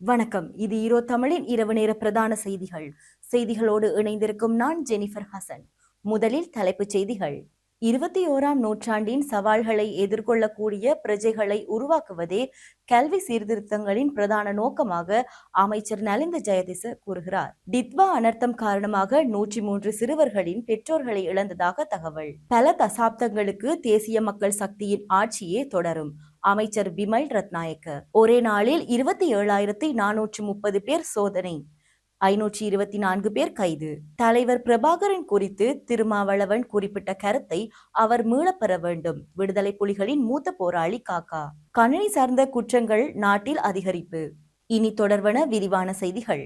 வணக்கம். இது ஈரோ தமிழின் இரவு நேர பிரதான செய்திகள். செய்திகளோடு இணைந்திருக்கும் நான் ஜெனிஃபர் ஹசன். முதலில் தலைப்புச் செய்திகள். 21ஆம் நூற்றாண்டின் சவால்களை எதிர்கொள்ளக்கூடிய பிரஜைகளை உருவாக்குவதே கல்வி சீர்திருத்தங்களின் பிரதான நோக்கமாக அமைச்சர் நலிந்த ஜெயதிச கூறுகிறார். டித்வா அனர்த்தம் காரணமாக 103 சிறுவர்களின் பெற்றோர்களை இழந்ததாக தகவல். பல தசாப்தங்களுக்கு தேசிய மக்கள் சக்தியின் ஆட்சியே தொடரும். அமைச்சர் விமல் ரத்நாயக்க. ஒரே நாளில் 27,430 பேர் சோதனை, 524 பேர் கைது. தலைவர் பிரபாகரன் குறித்து திருமாவளவன் குறிப்பிட்ட கருத்தை அவர் மீளப்பெற வேண்டும். விடுதலை புலிகளின் மூத்த போராளி காக்கா. கணினி சார்ந்த குற்றங்கள் நாட்டில் அதிகரிப்பு. இனி தொடர்வன விரிவான செய்திகள்.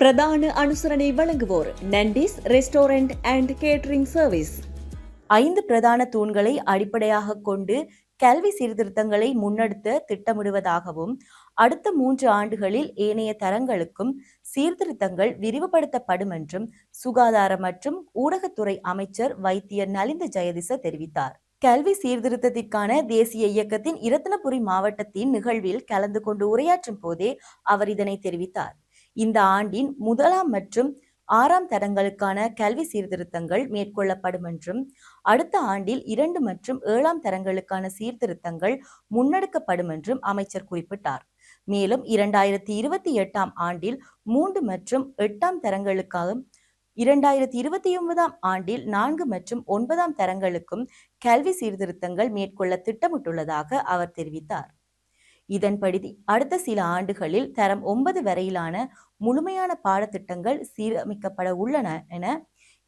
பிரதான அனுசரணை வழங்குவோர் நண்டிஸ் ரெஸ்டாரண்ட் அண்ட் கேட்டரிங் சர்வீஸ். 5 பிரதான தூண்களை அடிப்படையாக கொண்டு கல்வி சீர்திருத்தங்களை முன்னெடுத்த திட்டமிடுவதாகவும் அடுத்த 3 ஆண்டுகளில் ஏனைய தரங்களுக்கும் சீர்திருத்தங்கள் விரிவுபடுத்தப்படும் என்றும் சுகாதார மற்றும் ஊடகத்துறை அமைச்சர் வைத்தியர் நலிந்த ஜெயதிச தெரிவித்தார். கல்வி சீர்திருத்தத்திற்கான தேசிய இயக்கத்தின் இரத்தினபுரி மாவட்டத்தின் நிகழ்வில் கலந்து கொண்டு உரையாற்றும் போதே அவர் இதனை தெரிவித்தார். இந்த ஆண்டின் 1 மற்றும் 6 தரங்களுக்கான கல்வி சீர்திருத்தங்கள் மேற்கொள்ளப்படும் என்றும் அடுத்த ஆண்டில் 2 மற்றும் 7 தரங்களுக்கான சீர்திருத்தங்கள் முன்னெடுக்கப்படும் என்றும் அமைச்சர் குறிப்பிட்டார். மேலும் 2028ஆம் ஆண்டில் 3 மற்றும் 8 தரங்களுக்காகவும் 2029ஆம் ஆண்டில் 4 மற்றும் 9 தரங்களுக்கும் கல்வி சீர்திருத்தங்கள் மேற்கொள்ள திட்டமிட்டுள்ளதாக அவர் தெரிவித்தார். இதன்படி அடுத்த சில ஆண்டுகளில் தரம் 9 வரையிலான முழுமையான பாடத்திட்டங்கள் சீரமைக்கப்பட உள்ளன என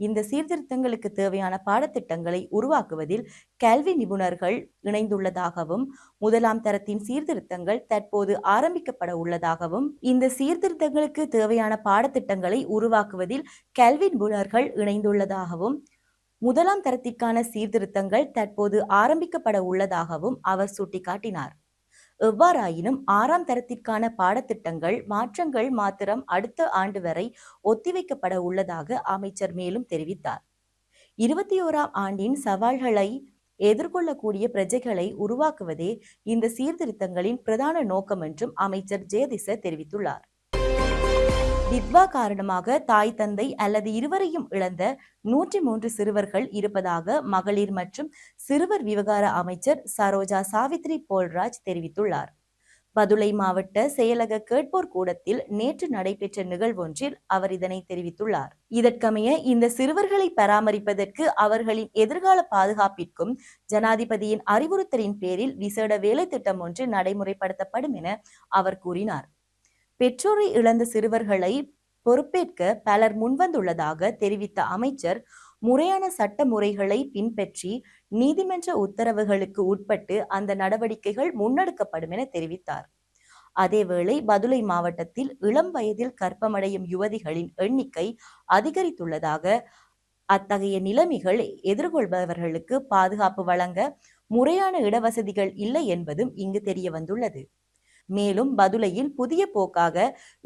இந்த சீர்திருத்தங்களுக்கு தேவையான பாடத்திட்டங்களை உருவாக்குவதில் கல்வி நிபுணர்கள் இணைந்துள்ளதாகவும் 1ஆம் தரத்தின் சீர்திருத்தங்கள் தற்போது ஆரம்பிக்கப்பட உள்ளதாகவும் இந்த சீர்திருத்தங்களுக்கு தேவையான பாடத்திட்டங்களை உருவாக்குவதில் கல்வி நிபுணர்கள் இணைந்துள்ளதாகவும் 1ஆம் தரத்திற்கான சீர்திருத்தங்கள் தற்போது ஆரம்பிக்கப்பட உள்ளதாகவும் அவர் சுட்டிக்காட்டினார். எவ்வாறாயினும் 6ஆம் தரத்திற்கான பாடத்திட்டங்கள் மாற்றங்கள் மாத்திரம் அடுத்த ஆண்டு வரை ஒத்திவைக்கப்பட உள்ளதாக அமைச்சர் மேலும் தெரிவித்தார். 21ஆம் ஆண்டின் சவால்களை எதிர்கொள்ளக்கூடிய பிரஜைகளை உருவாக்குவதே இந்த சீர்திருத்தங்களின் பிரதான நோக்கம் என்றும் அமைச்சர் ஜெயதிச தெரிவித்துள்ளார். டித்வா காரணமாக தாய் தந்தை அல்லது இருவரையும் இழந்த 103 சிறுவர்கள் இருப்பதாக மகளிர் மற்றும் சிறுவர் விவகார அமைச்சர் சரோஜா சாவித்ரி போல்ராஜ் தெரிவித்துள்ளார். பதுளை மாவட்ட செயலக கேட்போர் கூடத்தில் நேற்று நடைபெற்ற நிகழ்வொன்றில் அவர் இதனை தெரிவித்துள்ளார். இதற்கமைய இந்த சிறுவர்களை பராமரிப்பதற்கு அவர்களின் எதிர்கால பாதுகாப்பிற்கும் ஜனாதிபதியின் அறிவுறுத்தலின் பேரில் விசேட வேலை திட்டம் ஒன்று நடைமுறைப்படுத்தப்படும் என அவர் கூறினார். பெற்றோரை இழந்த சிறுவர்களை பொறுப்பேற்க பலர் முன்வந்துள்ளதாக தெரிவித்த அமைச்சர் முறையான சட்ட முறைகளை பின்பற்றி நீதிமன்ற உத்தரவுகளுக்கு உட்பட்டு அந்த நடவடிக்கைகள் முன்னெடுக்கப்படும் என தெரிவித்தார். அதேவேளை பதுளை மாவட்டத்தில் இளம் வயதில் கர்ப்பமடையும் யுவதிகளின் எண்ணிக்கை அதிகரித்துள்ளதாக, அத்தகைய நிலைமைகள் எதிர்கொள்பவர்களுக்கு பாதுகாப்பு வழங்க முறையான இடவசதிகள் இல்லை என்பதும் இங்கு தெரிய வந்துள்ளது. மேலும் பதுளையில் புதிய போக்காக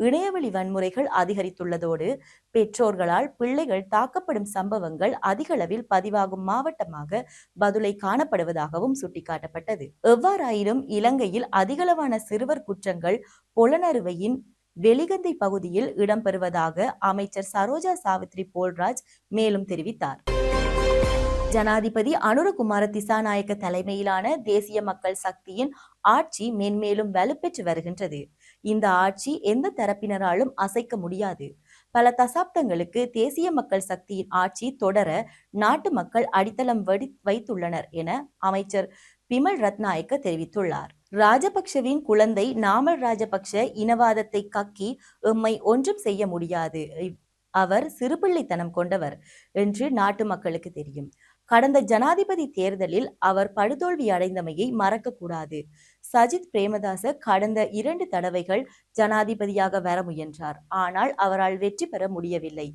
இணையவழி வன்முறைகள் அதிகரித்துள்ளதோடு பெற்றோர்களால் பிள்ளைகள் தாக்கப்படும் சம்பவங்கள் அதிகளவில் பதிவாகும் மாவட்டமாக பதுளை காணப்படுவதாகவும் சுட்டிக்காட்டப்பட்டது. எவ்வாறாயினும் இலங்கையில் அதிகளவான சிறுவர் குற்றங்கள் பொலனறுவையின் வெளிகந்தை பகுதியில் இடம்பெறுவதாக அமைச்சர் சரோஜா சாவித்ரி போல்ராஜ் மேலும் தெரிவித்தார். ஜனாதிபதி அனுரகுமார திசாநாயக்க தலைமையிலான தேசிய மக்கள் சக்தியின் ஆட்சி மென்மேலும் வலுப்பெற்று வருகின்றது. இந்த ஆட்சி எந்த தரப்பினராலும் அசைக்க முடியாது. பல தசாப்தங்களுக்கு தேசிய மக்கள் சக்தியின் ஆட்சி தொடர நாட்டு மக்கள் அடித்தளம் வைத்துள்ளனர் என அமைச்சர் விமல் ரத்நாயக்க தெரிவித்துள்ளார். ராஜபக்ஷவின் குழந்தை நாமல் ராஜபக்ஷ இனவாதத்தை கக்கி எம்மை ஒன்றும் செய்ய முடியாது, அவர் சிறுபிள்ளைத்தனம் கொண்டவர் என்று நாட்டு மக்களுக்கு தெரியும். கடந்த ஜனாதிபதி தேர்தலில் அவர் படுதோல்வி அடைந்தமையை மறக்கக்கூடாது. சஜித் பிரேமதாச கடந்த 2 தடவைகள் ஜனாதிபதியாக வர முயன்றார். ஆனால் அவரால் வெற்றி பெற முடியவில்லை.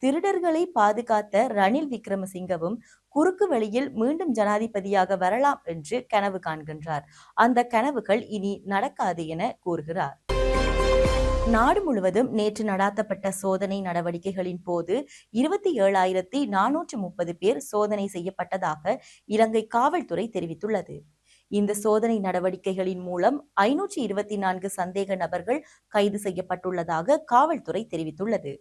திருடர்களை பாதுகாத்த ரணில் விக்ரமசிங்கவும் குறுக்கு வழியில் மீண்டும் ஜனாதிபதியாக வரலாம் என்று கனவு காண்கின்றார். அந்த கனவுகள் இனி நடக்காது என கூறுகிறார். நாடு முழுவதும் நேற்று நடாத்தப்பட்ட சோதனை நடவடிக்கைகளின் போது 27,430 பேர் சோதனை செய்யப்பட்டதாக இலங்கை காவல்துறை தெரிவித்துள்ளது. இந்த சோதனை நடவடிக்கைகளின் மூலம் 524 சந்தேக நபர்கள் கைது செய்யப்பட்டுள்ளதாக காவல்துறை தெரிவித்துள்ளது.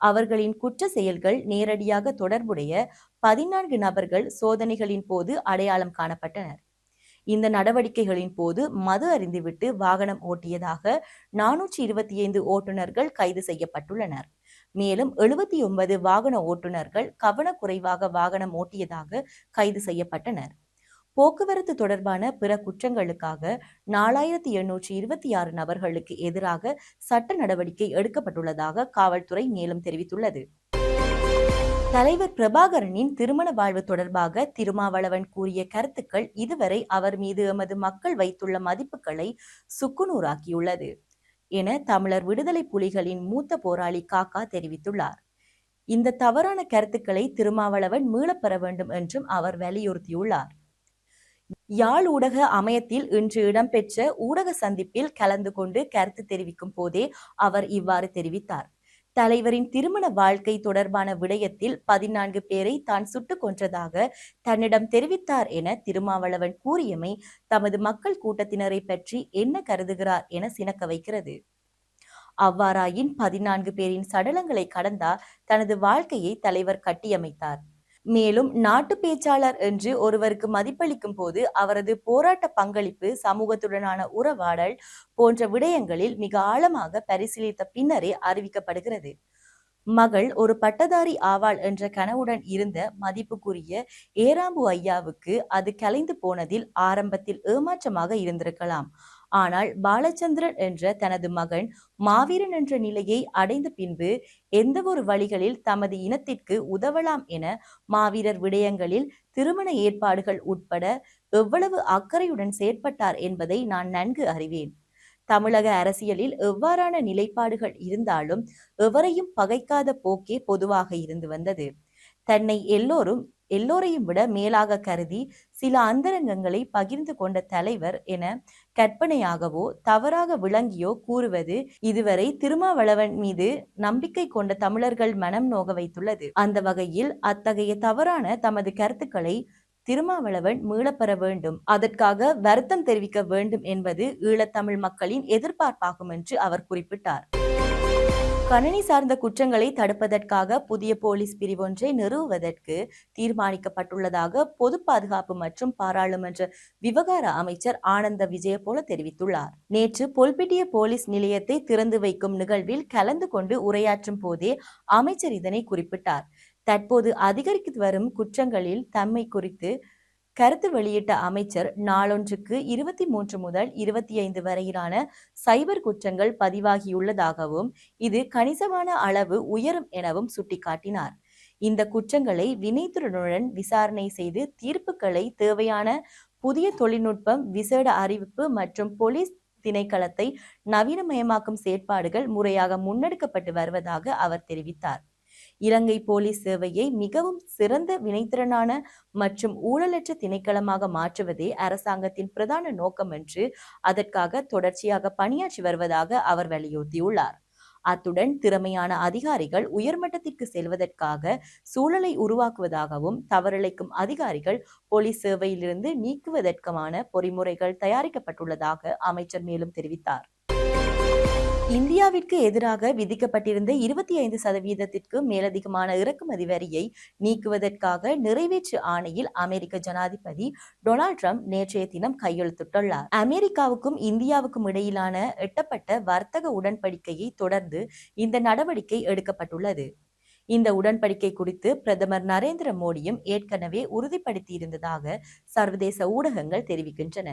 அவர்களின் குற்ற செயல்கள் நேரடியாக தொடர்புடைய 14 நபர்கள் சோதனைகளின் போது அடையாளம் காணப்பட்டனர். இந்த நடவடிக்கைகளின் போது மது அருந்திவிட்டு வாகனம் ஓட்டியதாக 425 ஓட்டுநர்கள் கைது செய்யப்பட்டுள்ளனர். மேலும் 79 வாகன ஓட்டுநர்கள் கவனக்குறைவாக வாகனம் ஓட்டியதாக கைது செய்யப்பட்டனர். போக்குவரத்து தொடர்பான பிற குற்றங்களுக்காக 4826 நபர்களுக்கு எதிராக சட்ட நடவடிக்கை எடுக்கப்பட்டுள்ளதாக காவல்துறை மேலும் தெரிவித்துள்ளது. தலைவர் பிரபாகரனின் திருமண வாழ்வு தொடர்பாக திருமாவளவன் கூறிய கருத்துக்கள் இதுவரை அவர் மீது எமது மக்கள் வைத்துள்ள மதிப்புகளை சுக்குநூறாக்கியுள்ளது என தமிழர் விடுதலை புலிகளின் மூத்த போராளி காக்கா தெரிவித்துள்ளார். இந்த தவறான கருத்துக்களை திருமாவளவன் மீளப்பெற வேண்டும் என்றும் அவர் வலியுறுத்தியுள்ளார். யாழ் ஊடக அமையத்தில் இன்று இடம்பெற்ற ஊடக சந்திப்பில் கலந்து கொண்டு கருத்து தெரிவிக்கும் போதே அவர் இவ்வாறு தெரிவித்தார். தலைவரின் திருமண வாழ்க்கை தொடர்பான விடயத்தில் 14 பேரை தான் சுட்டுக் கொன்றதாக தன்னிடம் தெரிவித்தார் என திருமாவளவன் கூறியமை தமது மக்கள் கூட்டத்தினரை பற்றி என்ன கருதுகிறார் என சினக்க வைக்கிறது. அவ்வாறாயின் 14 பேரின் சடலங்களை கடந்தா தனது வாழ்க்கையை தலைவர் கட்டியமைத்தார். மேலும் நாட்டு பேச்சாளர் என்று ஒருவருக்கு மதிப்பளிக்கும் போது அவரது போராட்ட பங்களிப்பு, சமூகத்துடனான உறவாடல் போன்ற விடயங்களில் மிக ஆழமாக பரிசீலித்த பின்னரே அறிவிக்கப்படுகிறது. மகள் ஒரு பட்டதாரி ஆவாள் என்ற கனவுடன் இருந்த மதிப்புக்குரிய ஏராம்பு ஐயாவுக்கு அது கலைந்து போனதில் ஆரம்பத்தில் ஏமாற்றமாக இருந்திருக்கலாம். ஆனால் பாலச்சந்திரன் என்ற தனது மகன் மாவீரன் என்ற நிலையை அடைந்த பின்பு எந்தவொரு வழிகளில் தமது இனத்திற்கு உதவலாம் என மாவீரர் விடயங்களில் திருமண ஏற்பாடுகள் உட்பட எவ்வளவு அக்கறையுடன் செயற்பட்டார் என்பதை நான் நன்கு அறிவேன். தமிழக அரசியலில் எவ்வாறான நிலைப்பாடுகள் இருந்தாலும் எவரையும் பகைக்காத போக்கே பொதுவாக இருந்து வந்தது. தன்னை எல்லோரையும் விட மேலாக கருதி சில அந்தரங்கங்களை பகிர்ந்து கொண்ட தலைவர் என கற்பனையாகவோ தவறாக விளங்கியோ கூறுவது இதுவரை திருமாவளவன் மீது நம்பிக்கை கொண்ட தமிழர்கள் மனம் நோக வைத்துள்ளது. அந்த வகையில் அத்தகைய தவறான தமது கருத்துக்களை திருமாவளவன் மீளப்பெற வேண்டும், அதற்காக வருத்தம் தெரிவிக்க வேண்டும் என்பது ஈழத்தமிழ் மக்களின் எதிர்பார்ப்பாகும் என்று அவர் குறிப்பிட்டார். கணனி சார்ந்த குற்றங்களை தடுப்பதற்காக புதிய போலீஸ் பிரிவொன்றை நிறுவுவதற்கு தீர்மானிக்கப்பட்டுள்ளதாக பொது பாதுகாப்பு மற்றும் பாராளுமன்ற விவகார அமைச்சர் ஆனந்த விஜயபோல தெரிவித்துள்ளார். நேற்று பொல்பிட்டிய போலீஸ் நிலையத்தை திறந்து வைக்கும் நிகழ்வில் கலந்து கொண்டு உரையாற்றும் போதே அமைச்சர் இதனை குறிப்பிட்டார். தற்போது அதிகரித்து வரும் குற்றங்களில் தம்மை குறித்து கருத்து வெளியிட்ட அமைச்சர் நாளொன்றுக்கு 23 முதல் 25 வரையிலான சைபர் குற்றங்கள் பதிவாகியுள்ளதாகவும் இது கணிசமான அளவு உயரும் எனவும் சுட்டிக்காட்டினார். இந்த குற்றங்களை வினைத்திறனுடன் விசாரணை செய்து தீர்ப்புகளை தேவையான புதிய தொழில்நுட்பம், விசேட அறிவிப்பு மற்றும் போலீஸ் திணைக்களத்தை நவீனமயமாக்கும் செயற்பாடுகள் முறையாக முன்னெடுக்கப்பட்டு வருவதாக அவர் தெரிவித்தார். இலங்கை போலீஸ் சேவையை மிகவும் சிறந்த வினைத்திறனான மற்றும் ஊழலற்ற திணைக்களமாக மாற்றுவதே அரசாங்கத்தின் பிரதான நோக்கம் என்று அதற்காக தொடர்ச்சியாக பணியாற்றி வருவதாக அவர் வலியுறுத்தியுள்ளார். அத்துடன் திறமையான அதிகாரிகள் உயர்மட்டத்திற்கு செல்வதற்காக சூழலை உருவாக்குவதாகவும் தவறிழைக்கும் அதிகாரிகள் போலீஸ் சேவையிலிருந்து நீக்குவதற்கான பொறிமுறைகள் தயாரிக்கப்பட்டுள்ளதாக அமைச்சர் மேலும் தெரிவித்தார். இந்தியாவிற்கு எதிராக விதிக்கப்பட்டிருந்த 25% மேலதிகமான இறக்குமதி வரியை நீக்குவதற்காக நிறைவேற்று ஆணையில் அமெரிக்க ஜனாதிபதி டொனால்ட் ட்ரம்ப் நேற்றைய தினம் கையெழுத்திட்டுள்ளார். அமெரிக்காவுக்கும் இந்தியாவுக்கும் இடையிலான எட்டப்பட்ட வர்த்தக உடன்படிக்கையை தொடர்ந்து இந்த நடவடிக்கை எடுக்கப்பட்டுள்ளது. இந்த உடன்படிக்கை குறித்து பிரதமர் நரேந்திர மோடியும் ஏற்கனவே உறுதிப்படுத்தியிருந்ததாக சர்வதேச ஊடகங்கள் தெரிவிக்கின்றன.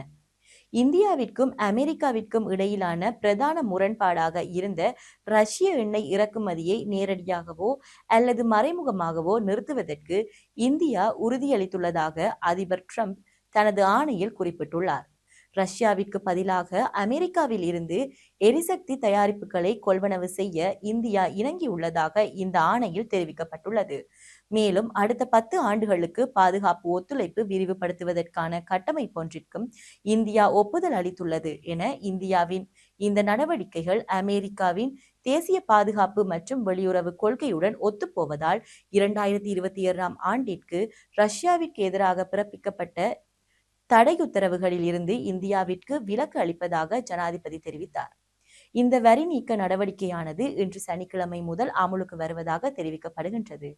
இந்தியாவிற்கும் அமெரிக்காவிற்கும் இடையிலான பிரதான முரண்பாடாக இருந்த ரஷ்ய எண்ணெய் இறக்குமதியை நேரடியாகவோ அல்லது மறைமுகமாகவோ நிறுத்துவதற்கு இந்தியா உறுதியளித்துள்ளதாக அதிபர் ட்ரம்ப் தனது ஆணையில் குறிப்பிட்டுள்ளார். ரஷ்யாவிற்கு பதிலாக அமெரிக்காவில் இருந்து எரிசக்தி தயாரிப்புகளை கொள்வனவு செய்ய இந்தியா இணங்கியுள்ளதாக இந்த ஆணையில் தெரிவிக்கப்பட்டுள்ளது. மேலும் அடுத்த 10 ஆண்டுகளுக்கு பாதுகாப்பு ஒத்துழைப்பு விரிவுபடுத்துவதற்கான கட்டமைப்பொன்றிற்கும் இந்தியா ஒப்புதல் அளித்துள்ளது என இந்தியாவின் இந்த நடவடிக்கைகள் அமெரிக்காவின் தேசிய பாதுகாப்பு மற்றும் வெளியுறவு கொள்கையுடன் ஒத்துப்போவதால் 2027ஆம் ஆண்டிற்கு ரஷ்யாவிற்கு எதிராக பிறப்பிக்கப்பட்ட தடை உத்தரவுகளில் இருந்து இந்தியாவிற்கு விலக்கு அளிப்பதாக ஜனாதிபதி தெரிவித்தார். இந்த வரி நீக்க நடவடிக்கையானது இன்று சனிக்கிழமை முதல் அமுலுக்கு வருவதாக தெரிவிக்கப்படுகின்றது.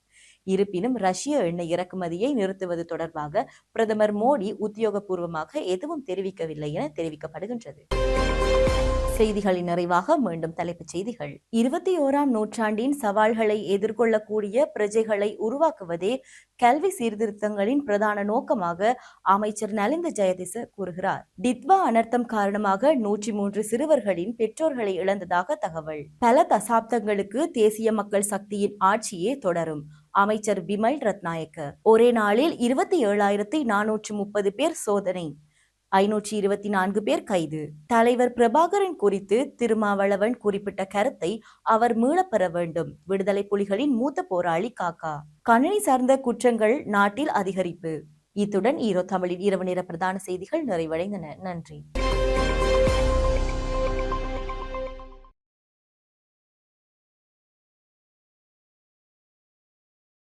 இருப்பினும் ரஷ்ய எண்ணெய் இறக்குமதியை நிறுத்துவது தொடர்பாக பிரதமர் மோடி உத்தியோகபூர்வமாக எதுவும் தெரிவிக்கவில்லை என தெரிவிக்கப்படுகின்றது. செய்திகளின் நிறைவாக மீண்டும் தலைப்புச் செய்திகள். 21ஆம் நூற்றாண்டின் சவால்களை எதிர்கொள்ளக்கூடிய பிரஜைகளை உருவாக்குவதே கல்வி சீர்திருத்தங்களின் பிரதான நோக்கமாக அமைச்சர் நலிந்த ஜெயதிச கூறுகிறார். டித்வா அனர்த்தம் காரணமாக 103 சிறுவர்களின் பெற்றோர்களை இழந்ததாக தகவல். பல தசாப்தங்களுக்கு தேசிய மக்கள் சக்தியின் ஆட்சியே தொடரும். அமைச்சர் விமல் ரத்நாயக்க. ஒரே நாளில் 27,430 பேர் சோதனை, 524 பேர் கைது. தலைவர் பிரபாகரன் குறித்து திருமாவளவன் குறிப்பிட்ட கருத்தை அவர் மீளப்பெற வேண்டும். விடுதலை புலிகளின் மூத்த போராளி காக்கா. கணினி சார்ந்த குற்றங்கள் நாட்டில் அதிகரிப்பு. இத்துடன் ஈரோ தமிழின் இரவு நேர பிரதான செய்திகள் நிறைவடைந்தன. நன்றி.